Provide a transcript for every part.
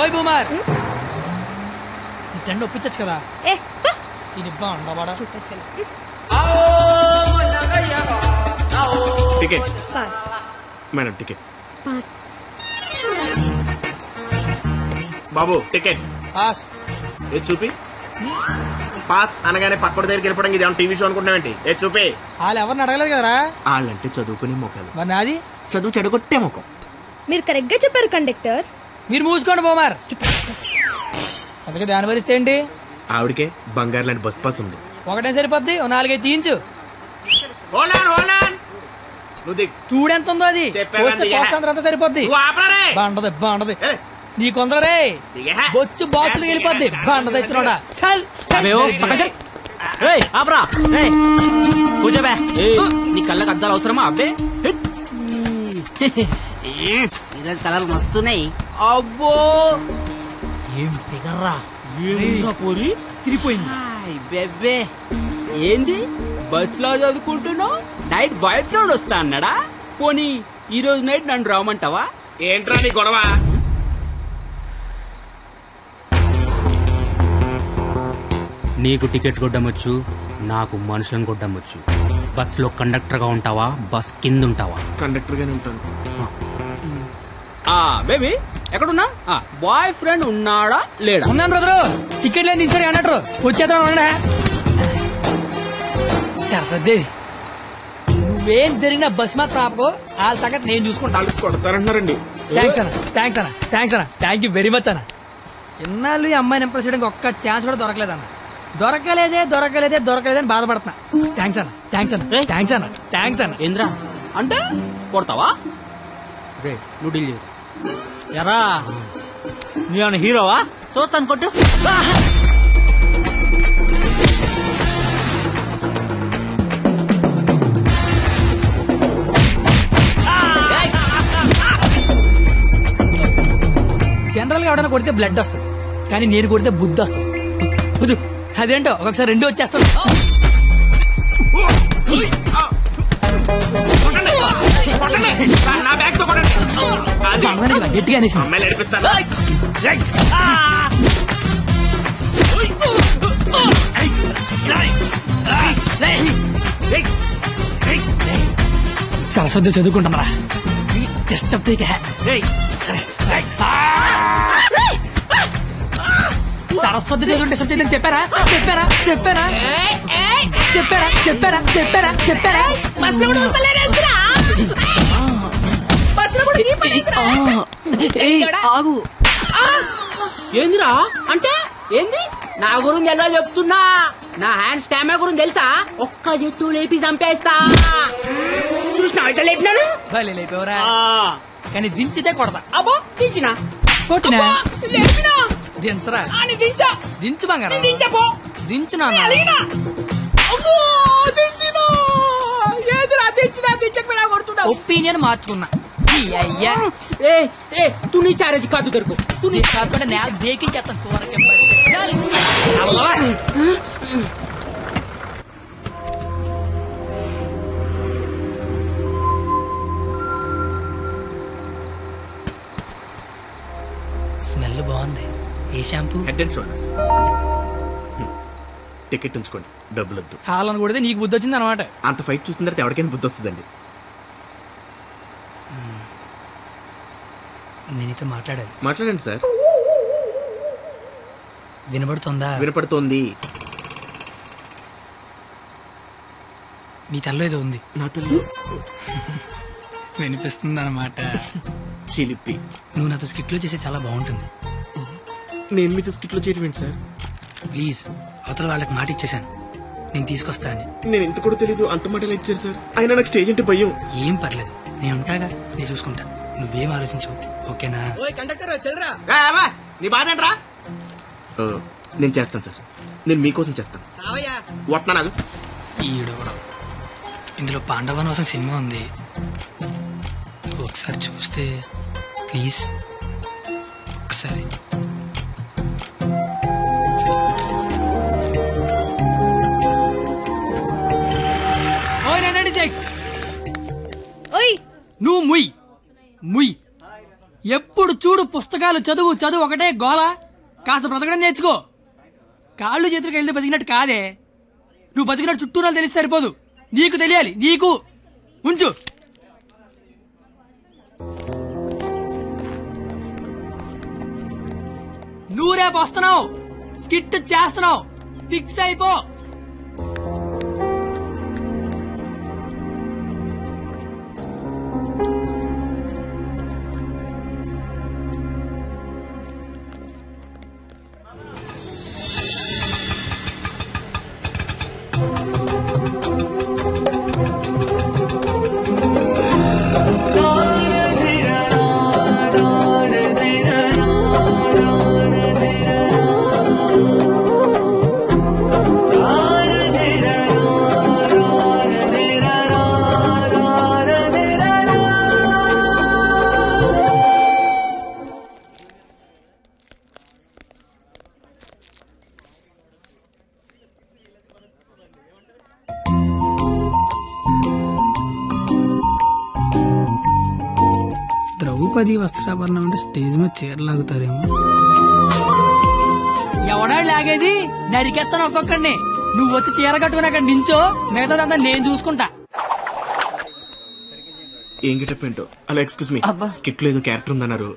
ఓయ్ బూమర్, నీ ఫ్రెండ్ ఒప్పించచ్చు కదా. టికెట్ మేడం, టికెట్ బాబు, టికెట్ పాస్. ఏది చూపి. పాస్ అనగానే పక్కడి దగ్గరికి వెళ్ళిపోవడం ఇది టీవీ షో అనుకుంటున్నావేంటి? ఏది చూపి. వాళ్ళు ఎవరిని అడగలేదు కదరా. వాళ్ళంటే చదువుకునే మొక్కలు, మరి నాది చదువు చెడగొట్టే ముఖం. మీరు కరెక్ట్ గా చెప్పారు కండక్టర్. మీరు మూసుకోండి బూమర్. అందుకే దాని భరిస్తే ఏంటి? ఆవిడకే బంగారు లాంటి బస్ పాస్ ఉంది. ఒకటే సరిపోద్ది, 4-5 తీయించు. చూడెంత ఉందో అది. అంతా సరిపోద్ది. బాగుంటది నీ కొందరే బొచ్చు బాక్సులు వెళ్ళిపోద్ది. బాగుంట తెచ్చినోడా. చల్ కూర్చోబే. నీ కళ్ళకి అద్దాలు అవసరమా? అబ్బే ఈరోజు కలర్లు మస్తున్నాయి. అబ్బో ఏం ఫిగర్ రా. పోరి తిరిగిపోయింది. బెబ్బే ఏంది బస్ లో చదువుకుంటున్నావు? నైట్ బాయ్ ఫ్రెండ్ వస్తా అన్నాడా? పోనీ ఈ రోజు నైట్ నన్ను రామంటావా? ఏంట్రా నీ గొడవ? నీకు టికెట్ కొట్టమొచ్చు, నాకు మనుషులను కొట్టమొచ్చు. బస్ లో కండక్టర్ గా ఉంటావా, బస్ కింద ఉంటావా? కండక్టర్ గానే ఉంటాను. బేబీ ఎక్కడున్నా? బాయ్ ఫ్రెండ్ ఉన్నాడా లేడా? ఉన్నాను బ్రదరు. టికెట్ లేదు దించాడు అన్నట్టు వచ్చేద్దాం. సరస్వదేవి, నువ్వేం జరిగినా బస్ మాత్రం ఆపకో. వాళ్ళ సంగతి నేను చూసుకుంటాను. కొడతారంటున్నారండి. థ్యాంక్స్ అన్న. థ్యాంక్ యూ వెరీ మచ్ అన్న. ఇన్నాళ్ళు ఈ అమ్మాయిని ఇంప్రెస్ చేయడానికి ఒక్క ఛాన్స్ కూడా దొరకలేదన్న. దొరకలేదని బాధపడుతున్నా. థ్యాంక్స్ అన్న. ఏంద్రా అంటే కొడతావా? నువ్వు డీల్ ఎరా, నీ హీరోవా? చూస్తాను కొట్టు. జనరల్ గా ఎవడైనా కొడితే బ్లడ్ వస్తుంది, కానీ నేను కొడితే బుద్ధి వస్తుంది. అదేంటో ఒకసారి 2 వచ్చేస్తాను. గట్టిగా అనేసి సరస్వతి చదువుకుంటామరా. సరస్వతి చదువుకుంటే డిస్టర్బ్ చెప్పారా? ఏందిరా అంటే ఏంది? నా గురించి ఎలా చెప్తున్నా? నా హ్యాండ్ స్టామినా గురించి తెలుసా? ఒక్క చెట్టు లేపి చంపేస్తా. చూసినా ఇట్లా లేపినాను. లేపేవరా, కానీ దించితే కొడతా. అబ్బో దించినా కొట్టినా లేపినా దించరా. దించు బంగారా. దించునా ఒపీనియన్ మార్చుకున్నా. తుని చారేది కాదు దొరుకు. తుని కాకుండా నేల దేకించేస్తాను. స్మెల్ బాగుంది. ఏ shampoo? Head and shoulders. Ticket ఉంచుకోండి, డబ్బులు వద్దు. హాలను కొడితే నీకు బుద్ధి వచ్చింది అనమాట. అంత ఫైట్ చూసిన తర్వాత ఎవరికైనా బుద్ధి వస్తుందండి. నేనితో మాట్లాడండి సార్. వినపడుతుందా? వినపడుతోంది. నీ తల్లో ఏదో ఉంది. నా తల్లి వినిపిస్తుంది అన్నమాట. చిలిపి. నువ్వు నాతో స్కిట్లో చేసే చాలా బాగుంటుంది. నేను మీతో స్కిట్లో చేయడం ఏంటి సార్? ప్లీజ్, అవతల వాళ్ళకి మాట ఇచ్చేసాను, నేను తీసుకొస్తా అని. నేను ఎంత కూడా తెలీదు, అంత మాటలు ఇచ్చారు సార్. అయినా నాకు స్టేజ్ అంటే భయం. ఏం పర్లేదు, నేను ఉంటాగా, నేను చూసుకుంటా. నువ్వేం ఆలోచించవు, ఓకేనా? నీ బాధ ఏంట్రా? నేను చేస్తాను సార్, నేను మీకోసం చేస్తాను. వస్తున్నాను. ఈడు కూడా. ఇందులో పాండవనవసం సినిమా ఉంది, ఒకసారి చూస్తే ప్లీజ్. ఒకసారి నువ్వు ముయ్ ముయ్. ఎప్పుడు చూడు పుస్తకాలు చదువు చదువు ఒకటే గోల. కాస్త బ్రతకడం నేర్చుకో. కాళ్ళు చేతులకు వెళ్తే బతికినట్టు కాదే. నువ్వు బతికినట్టు చుట్టూ నాకు తెలిసి సరిపోదు. నీకు తెలియాలి. నీకు ఉంచు. నువ్వు రేపు వస్తున్నావు, స్కిట్ చేస్తున్నావు, ఫిక్స్ అయిపో. ద్రౌపది వస్త్రాభరణం అంటే స్టేజ్ మీద చీరలాగుతారేమో. ఎవడా లాగేది? నరికెత్తాను ఒక్కొక్కడిని. నువ్వు వచ్చి చీర కట్టుకుని అక్కడ నించో, మిగతాదంతా నేను చూసుకుంటా. ఏం గెటప్ ఏంటో. అలా ఎక్స్క్యూజ్ మీ, స్కిట్ లో ఏదో క్యారెక్టర్ ఉందన్నారు.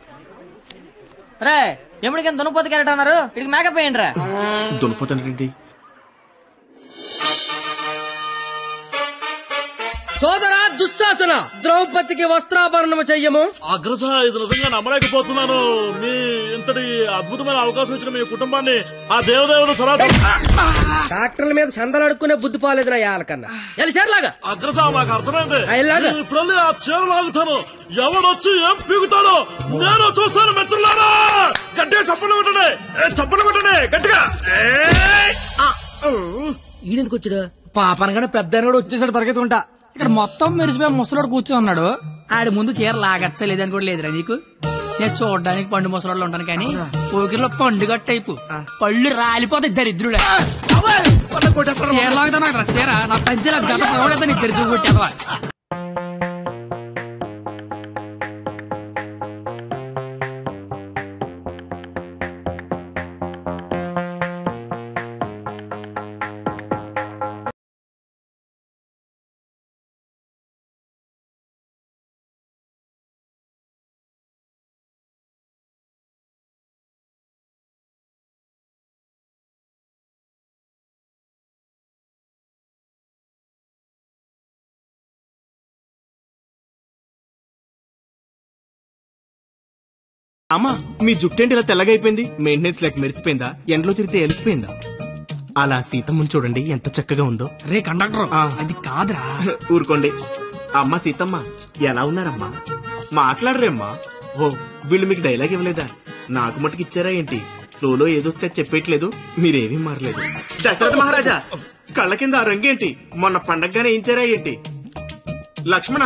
రే ఎప్పటికైనా దున్నపోతు క్యారెక్టర్ అన్నారు, ఇక్కడికి మేకప్ వేయండి రా. దున్నపోతానండి. సోదరా దుశ్శాసన, ద్రౌపదికి వస్త్రాభరణము చెయ్యము. అగ్రస, ఇది నిజంగా నమ్మలేకపోతున్నాను. మీ ఇంతటి అద్భుతమైన అవకాశం ఇచ్చిన మీ కుటుంబాన్ని ఆ దేవదేవుడు డాక్టర్ల మీద సందలు అడుక్కునే బుద్ధి పోలేదు నా యాలకన్నా. ఎల్లాగా అగ్రస, మాకు అర్థమైంది. ఎలాగా? ఇప్పుడు ఆ చీర లాగుతాను, ఎవడొచ్చి ఏం పీగుతాడో నేను చూస్తాను. మిత్రులారా, గట్టిగా చప్పట్లు పెట్టండి, చప్పట్లు పెట్టండి గట్టిగా. ఈడెందుకు వచ్చాడు? పాపనగానే పెద్ద కూడా వచ్చేసాడు పరిగెత్తుకుంటా. ఇక్కడ మొత్తం మెరిసిపోయి ముసలోడు కూర్చొని ఉన్నాడు. ఆడి ముందు చీర లాగచ్చలేదని కూడా లేదురా నీకు. నేను చూడడానికి పండు ముసలోళ్ళు ఉంటాను కానీ పోకిరిలో పండుగ టైపు పళ్ళు రాలిపోతాయి దరిద్రుడా. చీర లాగుతాను అక్కడ చీర నా పంచల గత పడతా నీ దరిద్రుడు కొట్టేవా. అమ్మా, మీ జుట్టేంటి ఇలా తెల్లగా అయిపోయింది? మెయింటెనెన్స్ లేక మెరిసిపోయిందా? ఎండలో తిరిగితే ఎలిసిపోయిందా? అలా సీతమ్మని చూడండి ఎంత చక్కగా ఉందో. రే కండక్టర్, అది కాదురా. ఊరుకోండి. అమ్మ సీతమ్మ, ఎలా ఉన్నారమ్మా? మాట్లాడరేమ్మా? ఓ, వీళ్ళు మీకు డైలాగ్ ఇవ్వలేదా? నాకు మటుకు ఇచ్చారా ఏంటి? ఫ్లోలో ఏదొస్తే చెప్పేయట్లేదు, మీరేమీ మారలేదు. దశరథ మహారాజా, కళ్ళ కింద ఆ రంగేంటి? మొన్న పండగగానే ఏంచారా ఏంటి? లక్ష్మణ,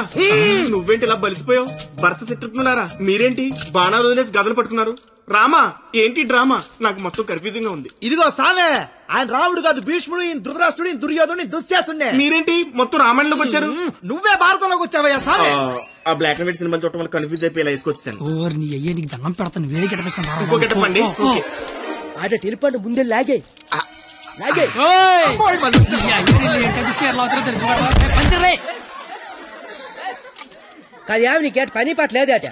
నువ్వేంటి ఇలా బలిసిపోయావు? భరత శత్రుఘ్నులారా, మీరేంటి బాణాలు వదిలేసి గదలు పట్టుకున్నారు? రామా, ఏంటి డ్రామా? నాకు మొత్తం కన్ఫ్యూజింగ్ గా ఉంది. ఇదిగో సామే, ఆయన రాముడు కాదు, భీష్ముడు, ఈయన ధృతరాష్ట్రుడు, దుర్యోధుడు, దుశ్శాసుడే. మీరేంటి మొత్తం రామాయణంలోకి వచ్చారు? నువ్వే భారతంలోకి వచ్చావయ్యా సామే. ఆ బ్లాక్ అండ్ వైట్ సినిమా చూడటం వల్ల కన్ఫ్యూజ్ అయిపోయి ఇలా వేసుకొచ్చాను. ఓర్ నీ అయ్యే, నీకు దండం పెడతాను. వేరే గిట్టపేసుకుంటా. ఇంకో గెటపండి. ఆడ తెలిపండి ముందే లాగే లాగే. కదా నీకేట పని పాట లేదట.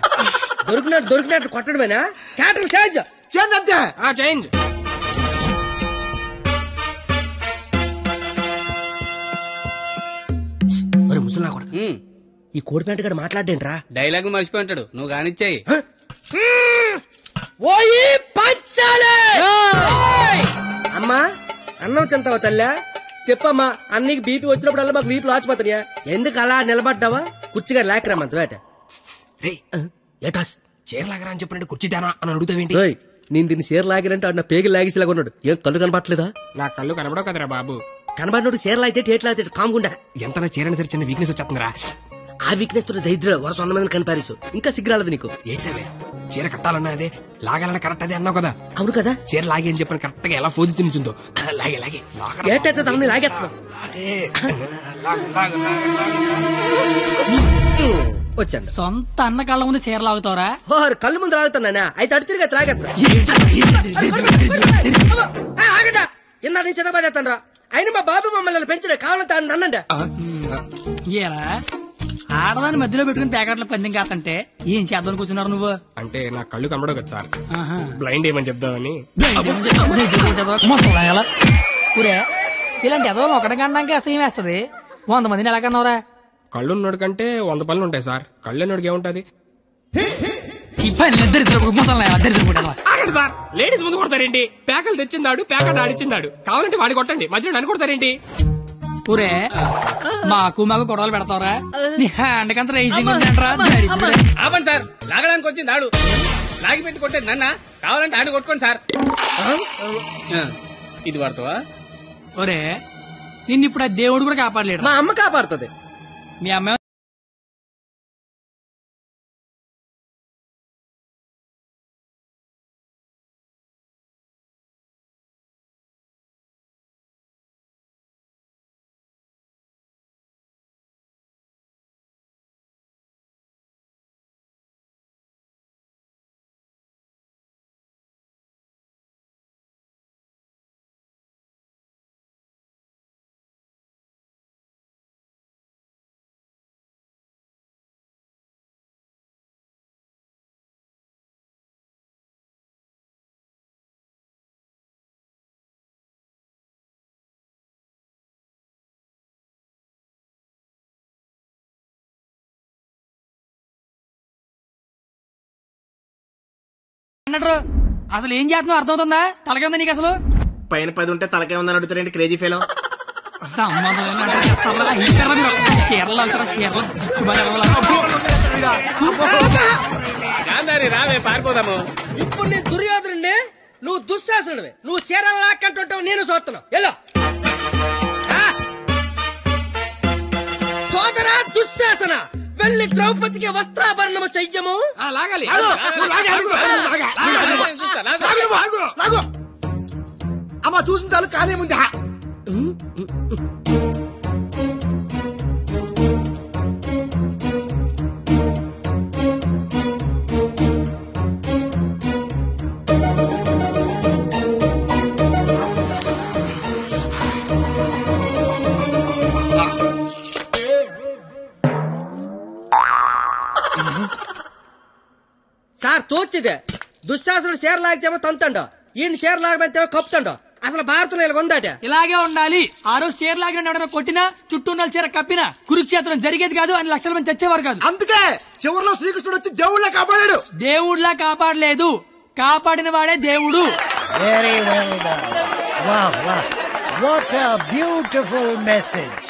దొరికినట్టు కొట్టడమేనా? క్యాటర్ చేంజ్ చేంజ్ అంతే. చేంజ్. మరి ముసలా కొడక, ఈ కోడిపేట గడ మాట్లాడేంట్రా? డైలాగ్ మర్చిపోయి ఉంటాడు, నువ్వు కానిచ్చాయి. ఓయి పంచాలే. అమ్మా, అన్నం తింటావా తల్లా? చెప్పమ్మా, అన్నీకి బీపీ వచ్చినప్పుడల్లా మాకు వీపులు ఆచిపోతాయా? ఎందుకు అలా నిలబడ్డావా? కుర్చీగా లేకరమ్మంత వేట. ఏటాస్ చీరలాగరా అని చెప్పినట్టు కుర్చీ తేనా అని అడుగుతావేంటి? నేను దీన్ని చీర లాగినంటే ఆడు నా పేగి లాగేసేలాగా ఉన్నాడు. ఏం కళ్ళు కనపట్లేదా? నా కళ్ళు కనబడవు కదరా బాబు. కనబడినోడు చీరలు అయితే టేట్లు అయితే కాముకుండా. ఎంత చీరని సరే చిన్న వీక్నెస్ వచ్చేస్తుందిరా. ఆ వీక్నెస్ తో దరిద్ర వరుస 100 మందిని కనిపారేసు. ఇంకా సిగ్గురాలదు నీకు. ఏడ్సేవే, చీర కట్టాలన్నా అదే, లాగాలన్నా కరెక్ట్ అదే అన్నావు కదా. అవును కదా. చీర లాగే అని చెప్పిన కరెక్ట్ గా ఎలా ఫోజు తినిచుందో లాగే లాగే ఏటైతే దాన్ని లాగేస్తున్నావు. వచ్చాను. సొంత అన్న కళ్ళ ముందు చీర లాగుతావరా? కళ్ళు ముందు రాగుతున్నానా? అయితే అటు తిరిగి త్రాగెత్తా ఆగండి. ఇందా నేను చిన్నబాదేస్తాను రా. అయినా మా బాబు మమ్మల్ని పెంచడే, కావాలంటే అన్నండి. ఏరా ఆడదాన్ని మధ్యలో పెట్టుకుని ప్యాకెట్ల పందెం కాదంటే ఏం చేద్దాం కూర్చున్నారు నువ్వు? అంటే నా కళ్ళు కనబడవు కదా సార్, ఆహా. బ్లైండ్ ఏమని చెప్దామని. ఊరే ఇలాంటి ఎదవలు ఒకటి కనడానికి అసహ్యం వేస్తది. 100 మందిని ఎలా కన్నావురా? కళ్ళు ఉన్నోడి కంటే 100 పనులు ఉంటాయి సార్. కళ్ళు ఉన్నోడికి ఏముంటది? ఈ పని ఆగండి సార్, లేడీస్ ముందు కొడతారేంటి? ప్యాకలు తెచ్చిందాడు, ప్యాకెట్ ఆడిచ్చిందాడు. కావాలంటే వాడి కొట్టండి, మధ్యలో నన్ను కొడతారేంటి? ఊరే మాకు గొడవలు పెడతావరా? నీ హ్యాండ్ కంత రైజింగ్ ఉందంటరా? ఆపండి సార్, లాగడానికి వచ్చింది ఆడు, లాగి పెట్టి కొట్టేది నన్న. కావాలంటే ఆడు కొట్టుకోండి సార్. ఇది వాడతావా? ఒరే నిన్ను ఇప్పుడు ఆ దేవుడు కూడా కాపాడలేడు. మా అమ్మ కాపాడుతుంది. మీ అమ్మ అసలు ఏం చేస్తున్నావు అర్థమవుతుందా? తలకే ఉందా నీకు అసలు? పైన 10 ఉంటే తలకే ఉందని అడుగుతారండి క్రేజీ ఫెలో. రావే పారిపోదాము. ఇప్పుడు నేను దుర్యోధనుడిని, నువ్వు దుశ్శాసనుడివి. నువ్వు చీరలు లాక్కంటుంటావు, నేను చూస్తున్నావు. ఎల్లో సోదరా దుశ్శాసన, వెళ్ళి ద్రౌపదికి వస్త్రాభరణము చెయ్యము. లాగాలి. అమ్మా చూసిన చాలు, కానీ ముందు సార్ తోచిదే. దుశ్శాసనుడు చీర లాగితేమో తంతండో, ఈయన చీర లాగమంతేమో కప్పుతాండో. అసలు భారతంలో ఇలా ఉందాట. ఇలాగే ఉండాలి. ఆ రోజు చీర లాగిన ఎవడన్నా కొట్టినా, చుట్టూ ఉన్న చీర కప్పినా కురుక్షేత్రం జరిగేది కాదు, అని లక్షల మంది చచ్చేవారు కాదు. అందుకే చివరిలో శ్రీకృష్ణుడు వచ్చి దేవుళ్ళ కాపాడాడు. దేవుడిలా కాపాడలేదు, కాపాడిన వాడే దేవుడు. Very well done. Wow, wow. What a beautiful message.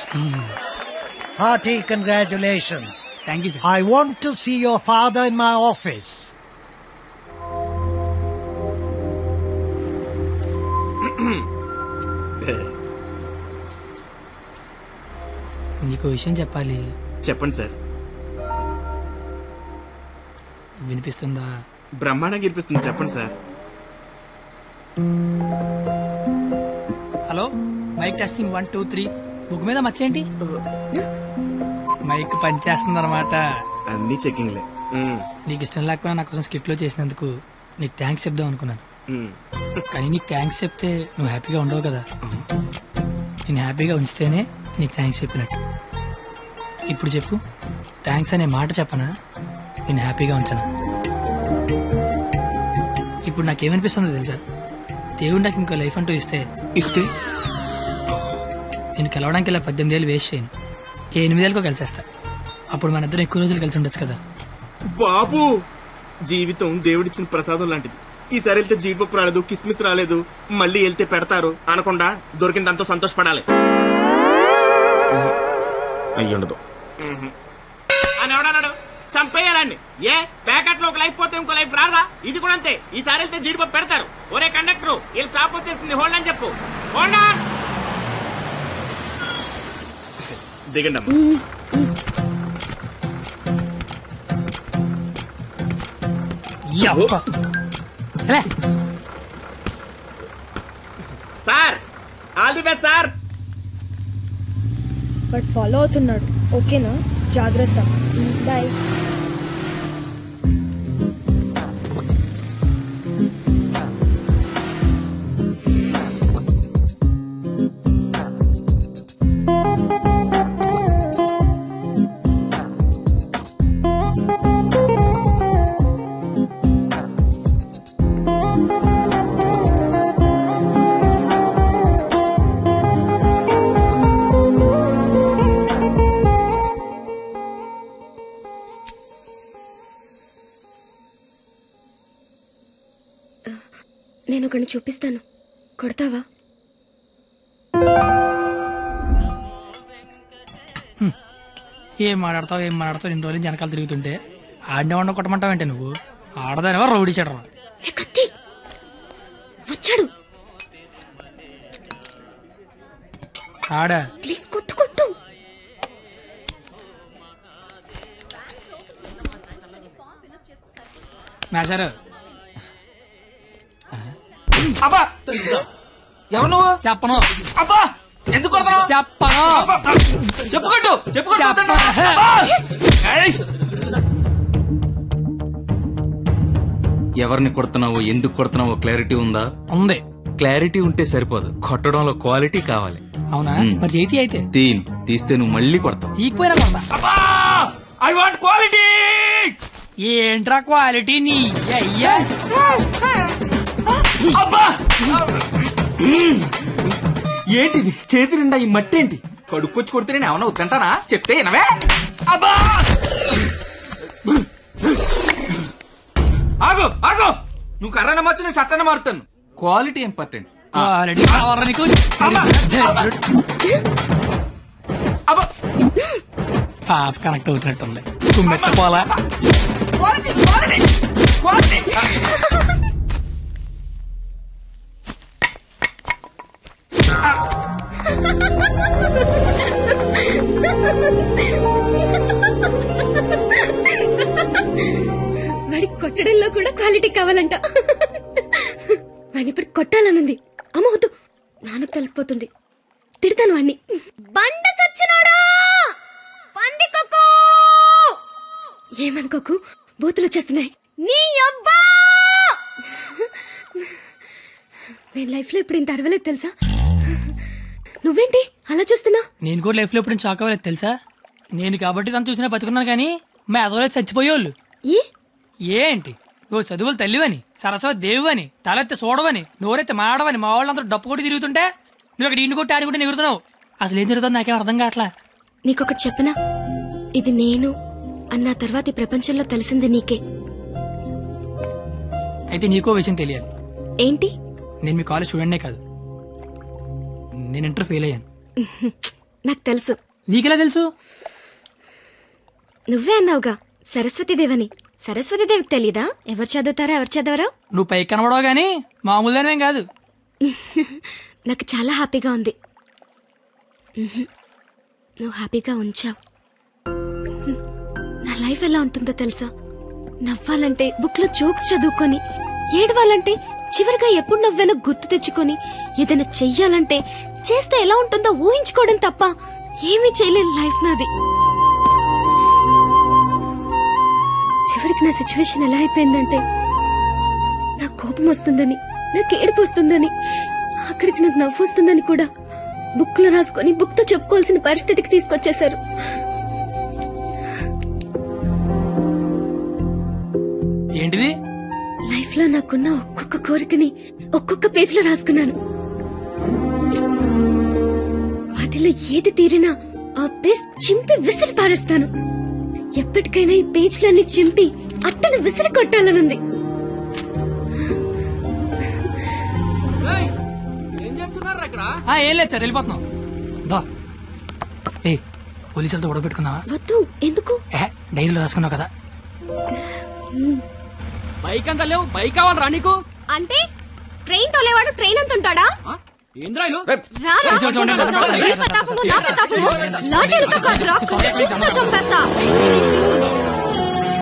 Hearty congratulations. Thank you, sir. I want to see your father in my office. నీకు విషయం చెప్పాలి. చెప్పండి సార్. వినిపిస్తుందా? బ్రహ్మాండంగా వినిపిస్తుంది, చెప్పండి sir. Hello, mike testing 1 2 3. Book మీద మర్చేంటి? మైక్ పనిచేస్తుంది అనమాట. అన్ని చెకింగ్లే. నీకు ఇష్టం లేకపోయినా నా కోసం స్కిట్ లో చేసినందుకు నీకు థ్యాంక్స్ చెప్దాం అనుకున్నాను. కానీ నీకు థ్యాంక్స్ చెప్తే నువ్వు హ్యాపీగా ఉండవు కదా. నేను హ్యాపీగా ఉంచితేనే నీకు థ్యాంక్స్ చెప్పినట్టు. ఇప్పుడు చెప్పు, థ్యాంక్స్ అనే మాట చెప్పనా, నేను హ్యాపీగా ఉంచనా? ఇప్పుడు నాకేమనిపిస్తుందో తెలుసా? దేవుడు నాకు ఇంకో లైఫ్ అంటూ ఇస్తే నేను కలవడానికి ఇలా 18 ఏళ్ళు వేస్ట్ చేయను, 8 ఏళ్ళకో కలిసేస్తా. అప్పుడు మన ఇద్దరం ఎక్కువ రోజులు కలిసి ఉండొచ్చు కదా. బాబు, జీవితం దేవుడిచ్చిన ప్రసాదం లాంటిది. ఈసారి వెళ్తే జీడిపప్పు రాలేదు, కిస్మిస్ రాలేదు, మళ్ళీ వెళ్తే పెడతారు అనకుండా దొరికిన దాంతో సంతోషపడాలి. అయ్యుండదు అని ఎవడన్నాడు? చంపేయాలండి. ఏ ప్యాకెట్ లో ఒక లైఫ్ పోతే ఇంకో లైఫ్ రాదా? ఇది కూడా అంతే. ఈసారి వెళ్తే జీడిపప్పు పెడతారు. ఒరే కండక్టర్, వీళ్ళు స్టాప్ వచ్చేస్తుంది, హోల్డ్ అని చెప్పు. Hold on. దిగండి అమ్మా. Sir, all the best sir. But follow అవుతున్నాడు. ఓకేనా? జాగ్రత్త. బాయ్. నేను ఒకరిని చూపిస్తాను, కొడతావా? ఏం మాట్లాడతావు ఇన్ని రోజులు జనకాలు తిరుగుతుంటే ఆడినే వండ కొట్టమంటావంటే నువ్వు ఆడదానివా రౌడీ చెడరా? వచ్చాడు. ఆడా ప్లీజ్ కొట్టు కొట్టు. మేషారు అబ్బా ఎవరు నువ్వు? చెప్పను. అబ్బా ఎందుకు కొడతావు? చెప్పను. చెప్పుకోట్టు. ఎవరిని కొడుతున్నావో ఎందుకు కొడుతున్నావో క్లారిటీ ఉందా? ఉంది. క్లారిటీ ఉంటే సరిపోదు, కొట్టడంలో క్వాలిటీ కావాలి. అవునా? మరి చేతి అయితే తీస్తే నువ్వు మళ్ళీ కొడతావు. తీకపోయినా కొడతా. I want quality. ఏంట్రా క్వాలిటీ నీ అయ్యా? ఏంటిది చేతి నిండా ఈ మట్టి ఏంటి? కడుక్కొచ్చి కొడితే నేను ఏమన్నా వద్దంటానా? చెప్తే వినవే. అబ్బా ఆగు నువ్వు కర్రన మార్చు, నేను సత్తన మారుతాను. Quality important. క్వాలిటీ కావాలా నీకు? పాప కనెక్ట్ అవుతున్నట్టుంది. కుమ్మెత్త పోలా. వాడికి కొట్టడంలో కూడా క్వాలిటీ కావాలంట. వాడిని ఇప్పుడు కొట్టాలనుంది. అమ్మ వద్దు, నాన్నకు తెలిసిపోతుంది. తిడతాను వాడిని. బండ సచ్చినాడా, పందికొక్కు. ఏమనుకోకు, బూతులు వచ్చేస్తున్నాయి. నీ అబ్బా, నేను లైఫ్ లో ఇప్పుడు ఇంత అరవలేదు తెలుసా? నువ్వేంటి అలా చూస్తున్నా? నేను కూడా లైఫ్ లో ఎప్పుడు షాక్ అవ్వలేదు తెలుసా? నేను కాబట్టి తను చూసినా బతుకున్నాను, కానీ మా అదవలేదు చచ్చిపోయేవాళ్ళు. ఏంటి ఓ చదువులు తల్లివని, సరస్వతి దేవివని, తలెత్తి చూడవని, నోరెత్తి మాడవని మా వాళ్ళందరూ డప్పు కొట్టి తిరుగుతుంటే నువ్వు అక్కడ ఇంటి కొట్టి ఆడుకుంటే ఎగురుతున్నావు. అసలు ఏం జరుగుతుంది నాకేం అర్థం కావట్లా. నీకొకటి చెప్పనా? ఇది నేను అన్న తర్వాత ఈ ప్రపంచంలో తెలిసింది నీకే. అయితే నీకో విషయం తెలియాలి. ఏంటి? నేను మీ కాలేజ్ స్టూడెంట్నే కాదు, నేను ఇంటర్ ఫెయిల్ అయ్యాను. నాకు తెలుసు. నీకెలా తెలుసు? నువ్వే అన్నావుగా సరస్వతీదేవని. సరస్వతీదేవికి తెలీదా ఎవరు చదువుతారా ఎవరు చదవరా? నువ్వు పైకి కనబడవు గానీ మామూలుగానేం కాదు. నాకు చాలా హ్యాపీగా ఉంది. నువ్వు హ్యాపీగా ఉంచావు. నా లైఫ్ ఎలా ఉంటుందో తెలుసా? నవ్వాలంటే బుక్ లో జోక్స్ చదువుకొని, ఏడవాలంటే చివరిగా ఎప్పుడు నవ్వానో గుర్తు తెచ్చుకొని, ఏదైనా చెయ్యాలంటే చేస్తే ఎలా ఉంటుందో ఊహించుకోవడం తప్ప ఏమీ చేయలేని లైఫ్ నాది. చివరికి నా సిచ్యువేషన్ ఎలా అయిపోయిందంటే, నాకు కోపం వస్తుందని, నాకు ఏడుపు వస్తుందని, అక్కడికి నాకు నవ్వు వస్తుందని కూడా బుక్ లో రాసుకొని బుక్ తో చెప్పుకోవాల్సిన పరిస్థితికి తీసుకొచ్చేశారు. ఏంటిది? లైఫ్ లో నాకున్న ఒక్కొక్క కోరికని ఒక్కొక్క పేజ్ లో రాసుకున్నాను. వాటిలో ఏది తీరినా ఆ పేజ్ చింపి విసిరి పారేస్తాను. ఎప్పటికైనా ఈ పేజ్లన్నీ చింపి అట్టను విసిరి కొట్టాలనుంది. ఏం లేదు సార్, వెళ్ళిపోతున్నాం. ఏ పోలీసులతో గొడవ పెట్టుకున్నావా? వద్దు. ఎందుకు? డైరీలో రాసుకున్నావు కదా. బైక్ అంతా లేవు, బైక్ కావాలరా నీకు? అంటే ట్రైన్ తోలేవాడు ట్రైన్ అంత ఉంటాడా? ఏంద్రాయిలు చంపేస్తా.